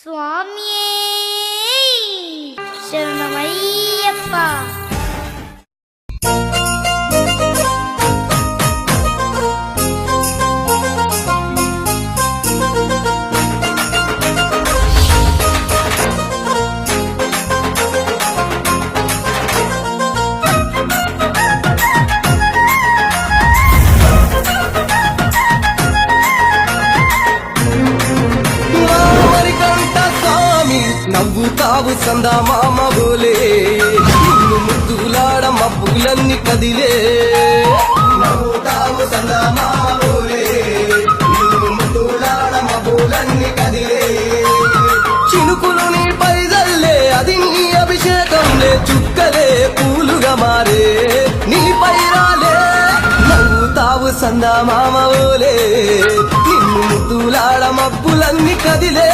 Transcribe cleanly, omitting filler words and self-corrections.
స్వామియే శరణమయ్యప్ప. నవ్వుతావు సందా మామ బోలే నిన్ను ముద్దులాడ మబ్బులన్నీ కదిలే. నవ్వుతావు సందా మామ బోలే నిన్ను ముద్దులాడ మబ్బులన్నీ కదిలే. చినుకులు నీ పైదల్లే అది నీ అభిషేకంలే, చుక్కలే పూలుగా మారే నీ పైరాలే. నవ్వుతావు సందా మామ బోలే నిన్ను ముద్దులాడ మబ్బులన్నీ కదిలే.